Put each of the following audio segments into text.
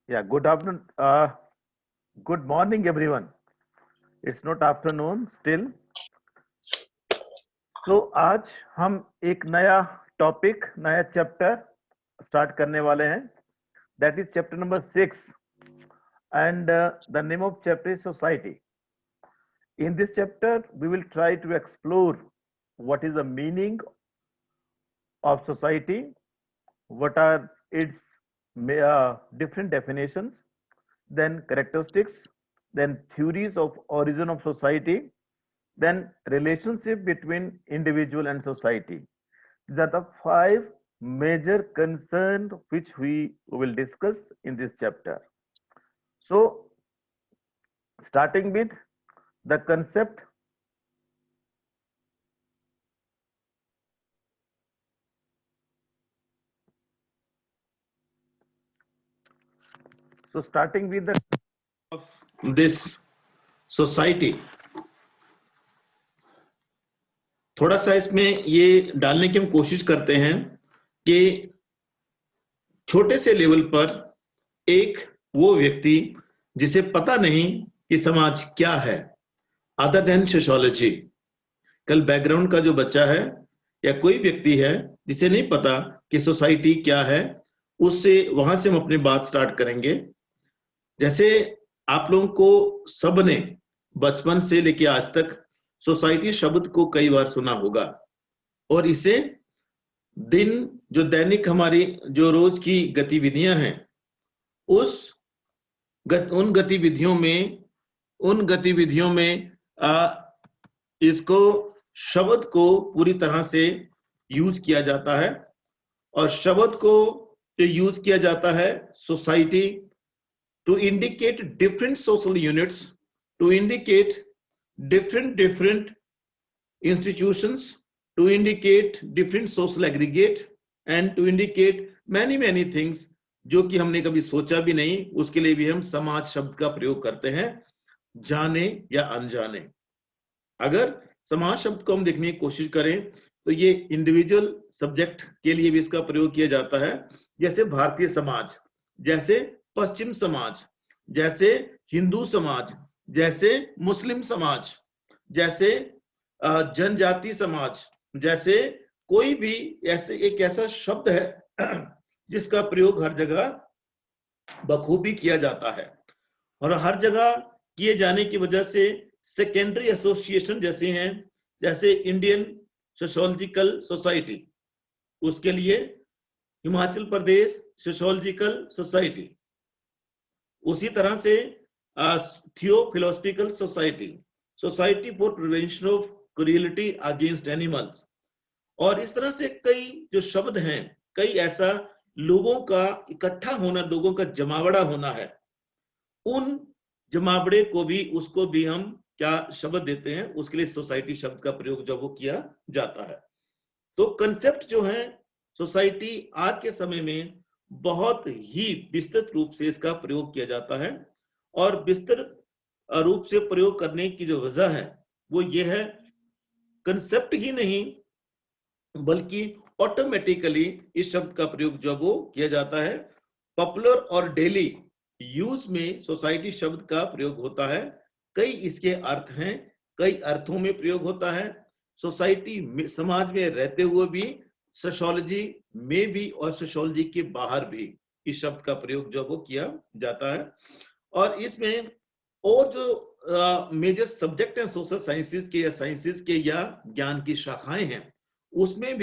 Yeah, good afternoon. Good morning, everyone. It's not afternoon still. So आज हम एक नया टॉपिक, नया चैप्टर स्टार्ट करने वाले हैं. That is chapter number 6, and the name of chapter is society. In this chapter, we will try to explore what is the meaning of society, what are its different definitions, then characteristics, then theories of origin of society, then relationship between individual and society. These are the 5 major concerns which we will discuss in this chapter. So, starting with the concept. So, starting with the of this society, थोड़ा सा इसमें ये डालने की हम कोशिश करते हैं कि छोटे से लेवल पर एक वो व्यक्ति जिसे पता नहीं कि समाज क्या है, अदर देन सोशियोलॉजी. कल बैकग्राउंड का जो बच्चा है या कोई व्यक्ति है जिसे नहीं पता कि सोसाइटी क्या है, उससे वहां से हम अपनी बात स्टार्ट करेंगे. जैसे आप लोगों को सबने बचपन से लेके आज तक सोसाइटी शब्द को कई बार सुना होगा, और इसे दिन जो दैनिक हमारी जो रोज की गतिविधियां हैं उन गतिविधियों में इसको शब्द को पूरी तरह से यूज किया जाता है. और शब्द को जो यूज किया जाता है society to indicate different social units, to indicate different institutions, to indicate different social aggregate, and to indicate many things जो कि हमने कभी सोचा भी नहीं. उसके लिए भी हम समाज शब्द का प्रयोग करते हैं, जाने या अनजाने. अगर समाज शब्द को हम देखने की कोशिश करें तो ये इंडिविजुअल सब्जेक्ट के लिए भी इसका प्रयोग किया जाता है, जैसे भारतीय समाज, जैसे पश्चिम समाज, जैसे हिंदू समाज, जैसे मुस्लिम समाज, जैसे जनजाति समाज, जैसे कोई भी ऐसे एक ऐसा शब्द है जिसका प्रयोग हर जगह बखूबी किया जाता है. और हर जगह किए जाने की वजह से सेकेंडरी एसोसिएशन जैसे हैं, जैसे इंडियन सोशियोलॉजिकल सोसाइटी, उसके लिए हिमाचल प्रदेश सोशियोलॉजिकल सोसाइटी, उसी तरह से theosophical society, society for prevention of cruelty against animals. और इस तरह से कई जो शब्द हैं, कई ऐसा लोगों का इकट्ठा होना, लोगों का जमावड़ा होना है. उन जमावड़े को भी, उसको भी हम क्या शब्द देते हैं, उसके लिए सोसाइटी शब्द का प्रयोग जो वो किया जाता है. तो कंसेप्ट जो है सोसाइटी आज के समय में बहुत ही विस्तृत रूप से इसका प्रयोग किया जाता है. और विस्तृत रूप से प्रयोग करने की जो वजह है वो ये है, कंसेप्ट ही नहीं बल्कि ऑटोमेटिकली इस शब्द का प्रयोग जो वो किया जाता है. पॉपुलर और डेली यूज में सोसाइटी शब्द का प्रयोग होता है. कई इसके अर्थ हैं, कई अर्थों में प्रयोग होता है. सोसाइटी समाज में रहते हुए भी, सोशियोलॉजी में भी और सोशियोलॉजी के बाहर भी इस शब्द का प्रयोग जो वो किया जाता है. और इसमें और जो मेजर सब्जेक्ट हैं सोशल साइंसेस के या साइंसेस के या ज्ञान की शाखाएं हैं, उसमें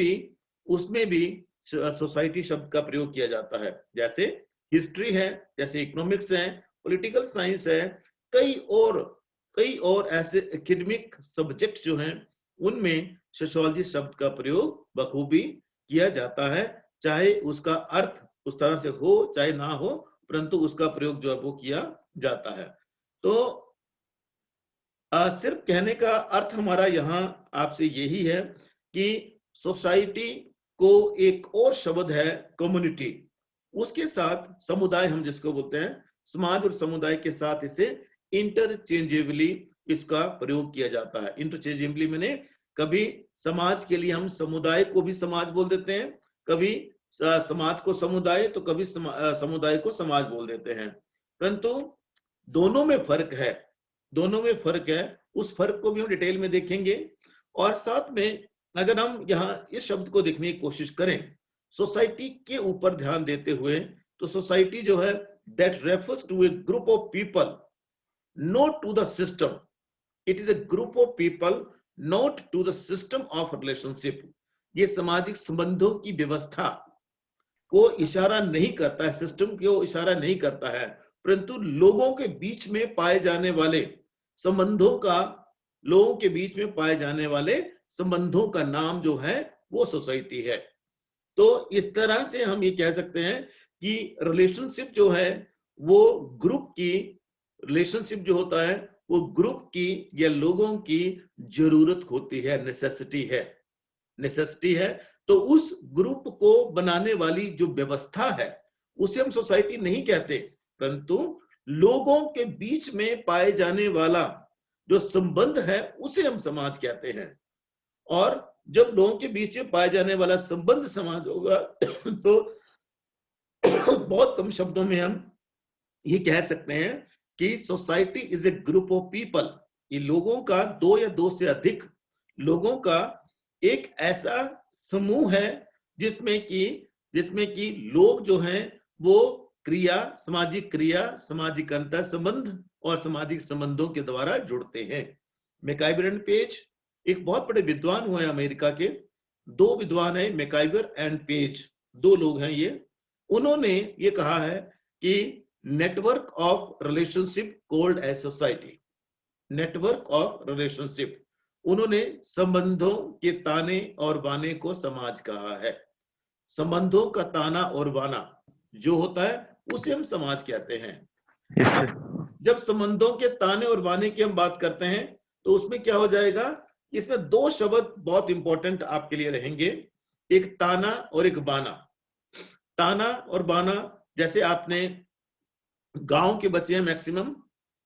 भी सोसाइटी शब्द का प्रयोग किया जाता है. जैसे हिस्ट्री है, जैसे इकोनॉमिक्स है, पॉलिटिकल साइंस है, कई और ऐसे एकेडमिक सब्जेक्ट जो हैं उनमें सोशियोलॉजी शब्द का प्रयोग बखूबी किया जाता है. चाहे उसका अर्थ उस तरह से हो चाहे ना हो, परंतु उसका प्रयोग जो है वो किया जाता है. तो सिर्फ कहने का अर्थ हमारा यहाँ आपसे यही है कि सोसाइटी को एक और शब्द है कम्युनिटी, उसके साथ समुदाय हम जिसको बोलते हैं, समाज और समुदाय के साथ इसे इंटरचेंजेबली इसका प्रयोग किया जाता है. इंटरचेंजेबली मैंने कभी समाज के लिए हम समुदाय को भी समाज बोल देते हैं, कभी समाज को समुदाय, तो कभी समुदाय को समाज बोल देते हैं। परंतु दोनों में फर्क है, दोनों में फर्क है। उस फर्क को भी हम डिटेल में देखेंगे। और साथ में अगर हम यहाँ इस शब्द को देखने की कोशिश करें सोसाइटी के ऊपर ध्यान देते हुए, तो सोसाइटी जो है that refers to a group of people not to the system. It is a group of people not to the system of relationship. ये सामाजिक संबंधों की व्यवस्था को इशारा नहीं करता है, सिस्टम को इशारा नहीं करता है, परंतु लोगों के बीच में पाए जाने वाले संबंधों का, लोगों के बीच में पाए जाने वाले संबंधों का नाम जो है वो सोसाइटी है। तो इस तरह से हम ये कह सकते हैं कि रिलेशनशिप जो है वो ग्रुप की, रिलेशनशिप जो होता है वो ग्रुप की या लोगों की जरूरत होती है, नेसेसिटी है, नेसेसिटी है। तो उस ग्रुप को बनाने वाली जो व्यवस्था है उसे हम सोसाइटी नहीं कहते, परंतु लोगों के बीच में पाए जाने वाला जो संबंध है उसे हम समाज कहते हैं। और जब लोगों के बीच में पाए जाने वाला संबंध समाज होगा तो बहुत कम शब्दों में हम ये कह सकते हैं कि society is a group of people. ये लोगों का, दो या दो से अधिक लोगों का एक ऐसा समूह है जिसमें कि लोग जो हैं वो क्रिया, सामाजिक अंतर संबंध और सामाजिक संबंधों के द्वारा जुड़ते हैं। मैकाइबर एंड पेज एक बहुत बड़े विद्वान हुए अमेरिका के, दो विद्वान है मैकाइबर एंड पेज, दो लोग हैं ये। उन्होंने ये कहा है कि network of relationship called as society, network of relationship, उन्होंने संबंधों के ताने और बाने को समाज कहा है। संबंधों का ताना और बाना जो होता है उसे हम समाज कहते हैं। जब संबंधों के ताने और बाने की हम बात करते हैं तो उसमें क्या हो जाएगा, इसमें दो शब्द बहुत इंपॉर्टेंट आपके लिए रहेंगे, एक ताना और एक बाना। ताना और बाना, जैसे आपने गांव के बच्चे हैं मैक्सिमम,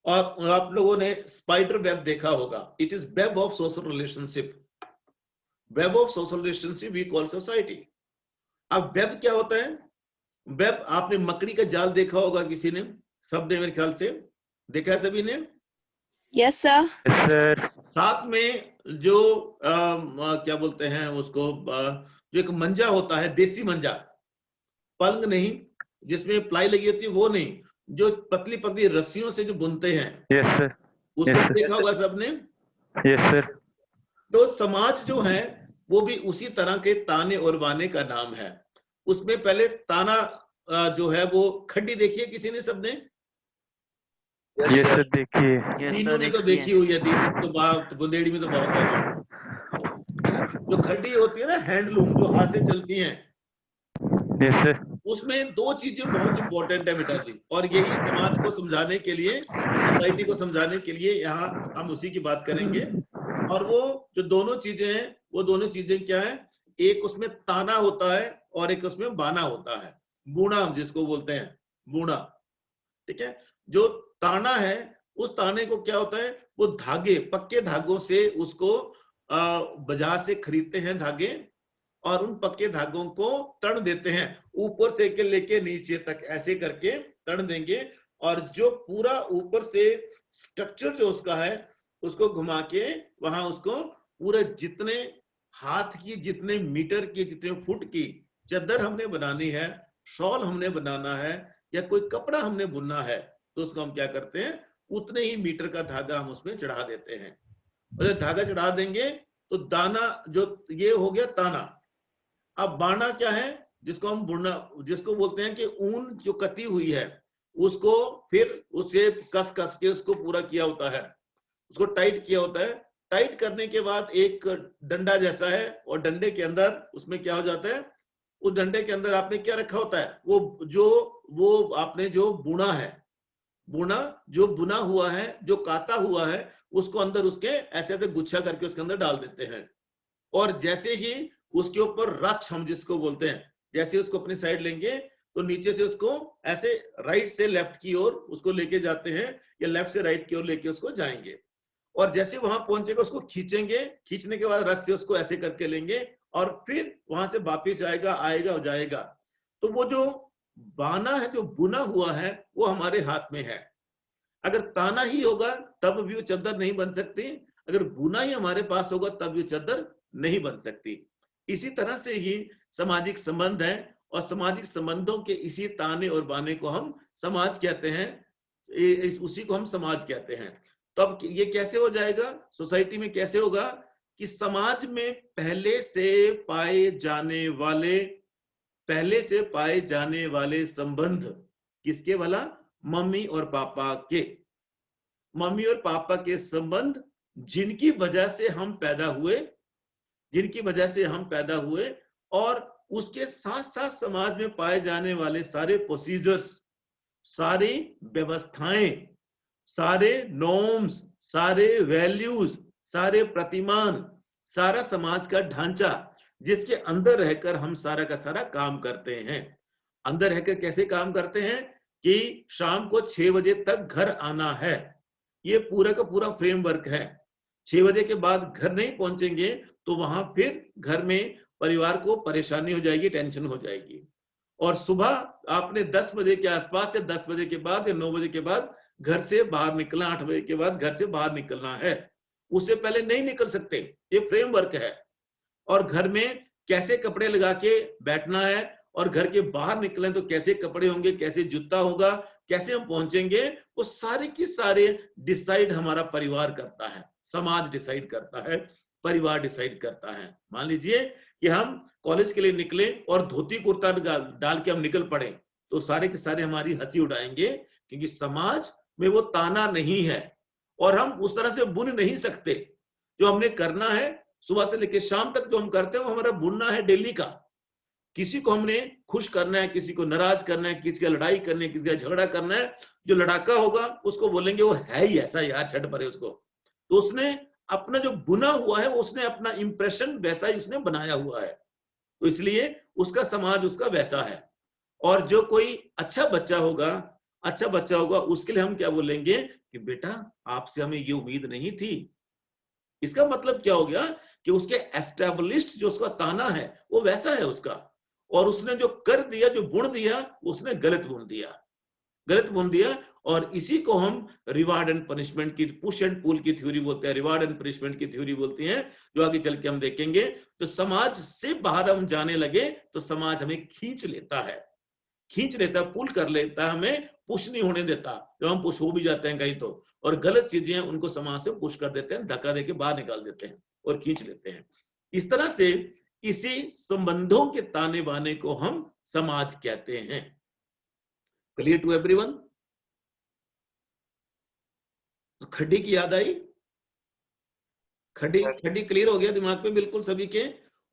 और आप लोगों ने स्पाइडर वेब देखा होगा, it is web of social relationship, web of social relationship we call society. अब वेब क्या होता है, वेब आपने मकड़ी का जाल देखा होगा किसी ने, सबने मेरे ख्याल से देखा है सभी ने। Yes sir. साथ में जो क्या बोलते हैं उसको, जो एक मंजा होता है, देसी मंजा, पलंग नहीं जिसमें प्लाई लगी होती है वो नहीं, जो पतली पतली रस्सियों से जो बुनते हैं, यस सर, उसको देखा होगा सबने। Yes sir. तो समाज जो है वो भी उसी तरह के ताने और बाने का नाम है। उसमें पहले ताना जो है वो खड्डी देखी है किसी ने, सबने? यस सर देखिए। तीनों ने तो देखी हुई है, तो बात बुंदेड़ी में तो बहुत है। जो खड्डी होती है ना, हैंडलूम, जो हाथ से चलती हैं, यस सर, उसमें दो चीजें बहुत इंपॉर्टेंट है बेटा जी, और यही समाज को समझाने के लिए, सोसाइटी को समझाने के लिए यहाँ हम उसी की बात करेंगे। और वो जो दोनों चीजें हैं, वो दोनों चीजें क्या है, एक उसमें ताना होता है और एक उसमें बाना होता है, बूढ़ा हम जिसको बोलते हैं, बूढ़ा, ठीक है। जो ताना है, उस ताने को क्या होता है, वो धागे, पक्के धागों से उसको बाजार से खरीदते हैं धागे, और उन पक्के धागों को तन देते हैं, ऊपर से लेके नीचे तक ऐसे करके तन देंगे, और जो पूरा ऊपर से स्ट्रक्चर जो उसका है उसको घुमा के वहां उसको पूरे जितने हाथ की, जितने मीटर की, जितने फुट की चादर हमने बनानी है, शॉल हमने बनाना है, या कोई कपड़ा हमने बुनना है, तो उसको हम क्या करते हैं, उतने ही मीटर का धागा हम उसमें चढ़ा देते हैं। और जब धागा चढ़ा देंगे तो दाना, जो ये हो गया ताना। अब बाना क्या है, जिसको हम बुनना, जिसको बोलते हैं कि ऊन जो कती हुई है उसको फिर उसे कस कस के उसको पूरा किया होता है, उसको टाइट किया होता है। टाइट करने के बाद एक डंडा जैसा है, और डंडे के अंदर उसमें क्या हो जाता है, उस डंडे के अंदर आपने क्या रखा होता है, वो आपने जो बुना है, जो बुना हुआ है, जो काता हुआ है, उसको अंदर उसके ऐसे ऐसे गुच्छा करके उसके अंदर डाल देते हैं। और जैसे ही उसके ऊपर रच हम जिसको बोलते हैं, जैसे उसको अपनी साइड लेंगे तो नीचे से उसको ऐसे राइट से लेफ्ट की ओर उसको लेके जाते हैं, या लेफ्ट से राइट की ओर लेके उसको जाएंगे, और जैसे वहां पहुंचेगा उसको खींचेंगे, खींचने के बाद रस से उसको ऐसे करके लेंगे, और फिर वहां से वापिस आएगा, आएगा और जाएगा। तो वो जो बाना है, जो बुना हुआ है, वो हमारे हाथ में है। अगर ताना ही होगा तब भी वो चद्दर नहीं बन सकती, अगर बुना ही हमारे पास होगा तब भी चद्दर नहीं बन सकती। इसी तरह से ही सामाजिक संबंध है, और सामाजिक संबंधों के इसी ताने और बाने को हम समाज कहते हैं, उसी को हम समाज कहते हैं। तो अब ये कैसे हो जाएगा, सोसाइटी में कैसे होगा कि समाज में पहले से पाए जाने वाले संबंध किसके वाला, मम्मी और पापा के, मम्मी और पापा के संबंध जिनकी वजह से हम पैदा हुए, और उसके साथ साथ समाज में पाए जाने वाले सारे प्रोसीजर्स, सारी व्यवस्थाएं, सारे नॉर्म्स, सारे वैल्यूज, सारे प्रतिमान, सारा समाज का ढांचा, जिसके अंदर रहकर हम सारा का सारा काम करते हैं। अंदर रहकर कैसे काम करते हैं कि शाम को 6 बजे तक घर आना है, ये पूरा का पूरा फ्रेमवर्क है। 6 बजे के बाद घर नहीं पहुंचेंगे तो वहां फिर घर में परिवार को परेशानी हो जाएगी, टेंशन हो जाएगी। और सुबह आपने 10 बजे के आसपास या 10 बजे के बाद या 9 बजे के बाद घर से बाहर निकलना, 8 बजे के बाद घर से बाहर निकलना है, उससे पहले नहीं निकल सकते, ये फ्रेमवर्क है। और घर में कैसे कपड़े लगा के बैठना है, और घर के बाहर निकलें तो कैसे कपड़े होंगे, कैसे जूता होगा, कैसे हम पहुंचेंगे, वो सारे की सारे डिसाइड हमारा परिवार करता है, समाज डिसाइड करता है, परिवार डिसाइड करता है। मान लीजिए कि हम कॉलेज के लिए निकले और धोती कुर्ता डाल के हम निकल पड़े, तो सारे के सारे हमारी हंसी उड़ाएंगे, क्योंकि समाज में वो ताना नहीं है, और हम उस तरह से बुन नहीं सकते। जो हमने करना है सुबह से लेकर शाम तक जो हम करते हैं वो हमारा बुनना है डेली का। किसी को हमने खुश करना है, किसी को नाराज करना है, किसी का लड़ाई करनी है, किसी का झगड़ा करना है, जो लड़ाका होगा उसको बोलेंगे वो है ही ऐसा यार, छट परे उसको, तो उसने अपना जो बुना हुआ है, उसने अपना इंप्रेशन वैसा ही उसने बनाया हुआ है, तो इसलिए उसका समाज उसका वैसा है। और जो कोई अच्छा बच्चा होगा उसके लिए हम क्या बोलेंगे कि बेटा आपसे हमें ये उम्मीद नहीं थी। इसका मतलब क्या हो गया कि उसके एस्टैब्लिश्ड जो उसका ताना है वो वैसा है उसका, और उसने जो कर दिया, जो बुन दिया, उसने गलत बुन दिया। और इसी को हम रिवार्ड एंड पनिशमेंट की, पुश एंड पुल की थ्योरी बोलते हैं, रिवार्ड एंड पनिशमेंट की थ्योरी बोलती हैं, जो आगे चल के हम देखेंगे। तो समाज से बाहर हम जाने लगे तो समाज हमें खींच लेता है, पुल कर लेता है, हमें पुश नहीं होने देता। जब हम पुश हो भी जाते हैं कहीं तो, और गलत चीजें उनको समाज से पुश कर देते हैं, धक्का देके बाहर निकाल देते हैं और खींच लेते हैं। इस तरह से इसी संबंधों के ताने बाने को हम समाज कहते हैं। Clear to everyone? तो खड्डी की याद आई, खड्डी क्लियर हो गया दिमाग पे बिल्कुल सभी के।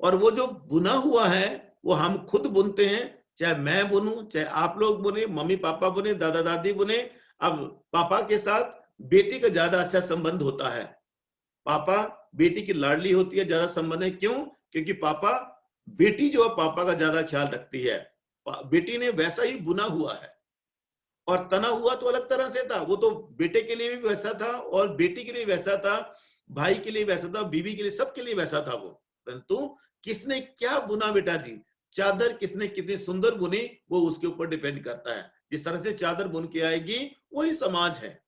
और वो जो बुना हुआ है वो हम खुद बुनते हैं, चाहे मैं बुनूं, चाहे आप लोग बुने, मम्मी पापा बुने, दादा दादी बुने। अब पापा के साथ बेटी का ज्यादा अच्छा संबंध होता है, पापा बेटी की लाडली होती है, ज्यादा संबंध है। क्यों? क्योंकि बेटी जो है पापा का ज्यादा ख्याल रखती है, बेटी ने वैसा ही बुना हुआ है। और तना हुआ तो अलग तरह से था, वो तो बेटे के लिए भी वैसा था और बेटी के लिए वैसा था, भाई के लिए वैसा था, बीवी के लिए, सबके लिए वैसा था वो। परंतु किसने क्या बुना बेटा जी, चादर किसने कितनी सुंदर बुनी, वो उसके ऊपर डिपेंड करता है। जिस तरह से चादर बुन के आएगी वही समाज है,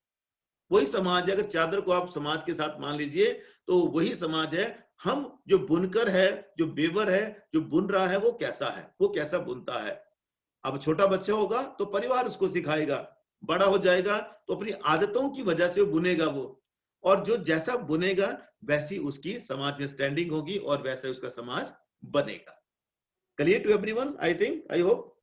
वही समाज है। अगर चादर को आप समाज के साथ मान लीजिए तो वही समाज है। हम जो बुनकर है, जो वेवर है, जो बुन रहा है, वो कैसा है, वो कैसा बुनता है। अब छोटा बच्चा होगा तो परिवार उसको सिखाएगा, बड़ा हो जाएगा तो अपनी आदतों की वजह से बुनेगा वो, और जो जैसा बुनेगा वैसी उसकी समाज में स्टैंडिंग होगी और वैसा उसका समाज बनेगा। Clear to everyone? I think, I hope.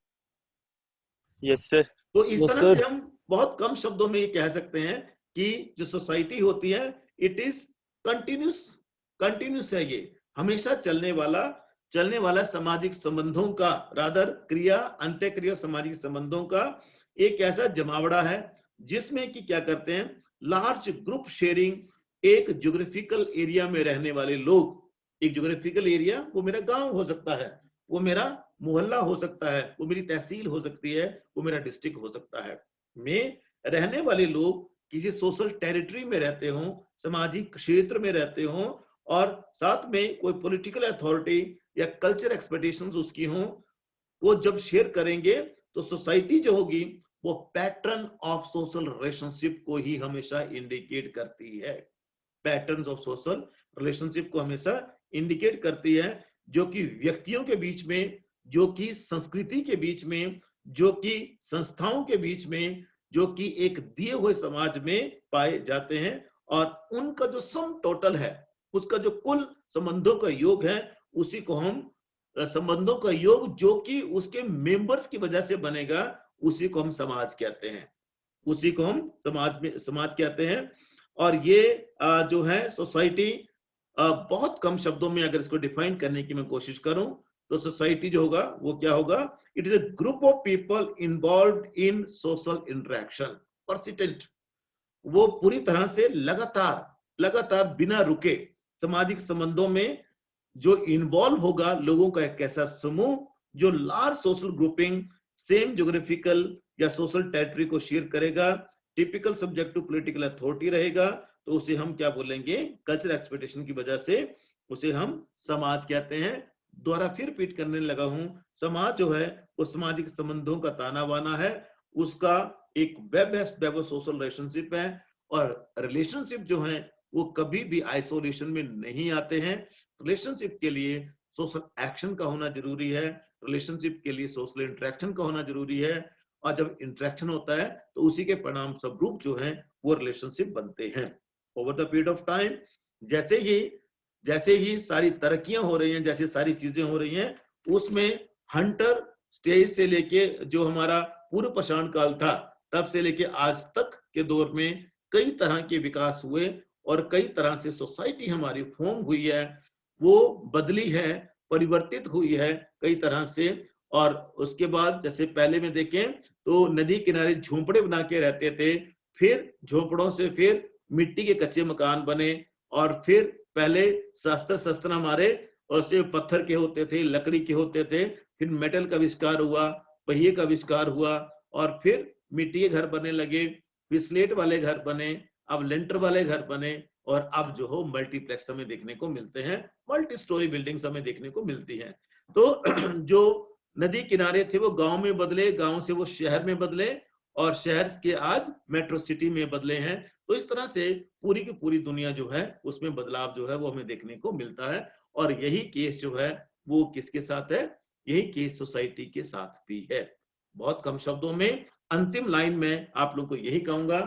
Yes sir. तो इस तरह से हम बहुत कम शब्दों में ये कह सकते हैं कि जो सोसाइटी होती है इट इज कंटिन्यूस है, ये हमेशा चलने वाला सामाजिक संबंधों का, रादर क्रिया, अंत्य क्रिया सामाजिक संबंधों का एक ऐसा जमावड़ा है जिसमें कि क्या करते हैं, लार्ज ग्रुप शेयरिंग, एक ज्योग्राफिकल एरिया में रहने वाले लोग, एक ज्योग्राफिकल एरिया वो मेरा गांव हो सकता है, वो मेरा मोहल्ला हो सकता है, वो मेरी तहसील हो सकती है, वो मेरा डिस्ट्रिक्ट हो सकता है, में रहने वाले लोग किसी सोशल टेरिटरी में रहते हों, सामाजिक क्षेत्र में रहते हों, और साथ में कोई पॉलिटिकल अथॉरिटी या कल्चर एक्सपेक्टेशंस उसकी हों, को जब शेयर करेंगे तो सोसाइटी जो होगी वो पैटर्न ऑफ सोशल रिलेशनशिप को ही हमेशा इंडिकेट करती है। पैटर्न्स ऑफ सोशल रिलेशनशिप को हमेशा इंडिकेट करती है, जो कि व्यक्तियों के बीच में, जो कि संस्कृति के बीच में, जो कि संस्थाओं के बीच में, जो कि एक दिए हुए समाज में पाए जाते हैं। और उनका जो सम टोटल है, उसका जो कुल संबंधों का योग है, उसी को हम संबंधों का योग जो कि उसके मेंबर्स की वजह से बनेगा, उसी को हम समाज कहते हैं। उसी को हम समाज कहते हैं। और ये जो है सोसाइटी, बहुत कम शब्दों में अगर इसको डिफाइन करने की मैं कोशिश करूं तो सोसाइटी जो होगा वो क्या होगा? It is a group of people involved in social interaction, persistent, वो पूरी तरह से लगातार बिना रुके सामाजिक संबंधों में जो इन्वॉल्व होगा लोगों का एक ऐसा समूह जो large social grouping, same geographical या सोशल टेरिटरी को शेयर करेगा, typical subject to political authority रहेगा, तो उसे हम क्या बोलेंगे? कल्चरल एक्सपेक्टेशन की वजह से उसे हम समाज कहते हैं। दोबारा फिर रिपीट करने लगा हूं, समाज जो है वो सामाजिक संबंधों का ताना बाना है, उसका एक वेब ऑफ सोशल रिलेशनशिप है। और रिलेशनशिप जो है वो कभी भी आइसोलेशन में नहीं आते हैं। रिलेशनशिप के लिए सोशल एक्शन का होना जरूरी है, रिलेशनशिप के लिए सोशल इंटरेक्शन का होना जरूरी है। और जब इंटरेक्शन होता है तो उसी के परिणाम स्वरूप जो है वो रिलेशनशिप बनते हैं। Over the period of time जैसे ही सारी तरक्कियां हो रही हैं, जैसे सारी चीजें हो रही हैं, उसमें हंटर स्टेज से लेके जो हमारा पूर्व पाषाण काल था तब से लेके आज तक के दौर में कई तरह के विकास हुए और कई तरह से सोसाइटी हमारी फॉर्म हुई है, वो बदली है, परिवर्तित हुई है कई तरह से। और उसके बाद जैसे पहले में देखें तो नदी किनारे झोंपड़े बना के रहते थे, फिर झोंपड़ों से फिर मिट्टी के कच्चे मकान बने, और फिर पहले शस्त्र हमारे और सिर्फ पत्थर के होते थे, लकड़ी के होते थे, फिर मेटल का आविष्कार हुआ, पहिए का आविष्कार हुआ, और फिर मिट्टी के घर बनने लगे, फिर स्लेट वाले घर बने, अब लेंटर वाले घर बने, और अब जो हो मल्टीप्लेक्स हमें देखने को मिलते हैं, मल्टी स्टोरी बिल्डिंग्स हमें देखने को मिलती हैं। तो जो नदी किनारे थे वो गांव में बदले, गांव से वो शहर में बदले, और शहर के आज मेट्रो सिटी में बदले हैं। तो इस तरह से पूरी की पूरी दुनिया जो है उसमें बदलाव जो है वो हमें देखने को मिलता है। और यही केस जो है वो किसके साथ है? यही केस सोसाइटी के साथ भी है। बहुत कम शब्दों में अंतिम लाइन में आप लोग को यही कहूंगा,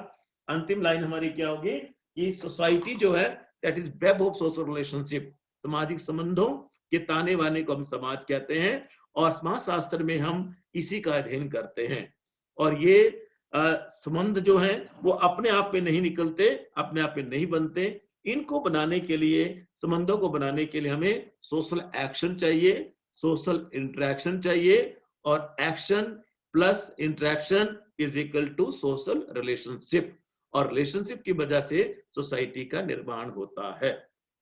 अंतिम लाइन हमारी क्या होगी कि सोसाइटी जो है that is web of social relationship, सामाजिक संबंधों के ताने बाने को हम समाज कहते हैं, और समाजशास्त्र में हम इसी का अध्ययन करते हैं। और ये संबंध जो है वो अपने आप में नहीं निकलते, अपने आप में नहीं बनते। इनको बनाने के लिए, संबंधों को बनाने के लिए हमें सोशल एक्शन चाहिए, सोशल इंटरेक्शन चाहिए, और action plus interaction is equal to social relationship, और रिलेशनशिप की वजह से सोसाइटी का निर्माण होता है।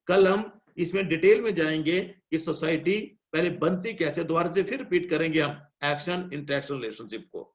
कल हम इसमें डिटेल में जाएंगे कि सोसाइटी पहले बनती कैसे, दोबारा से फिर रिपीट करेंगे हम एक्शन इंटरेक्शन रिलेशनशिप को।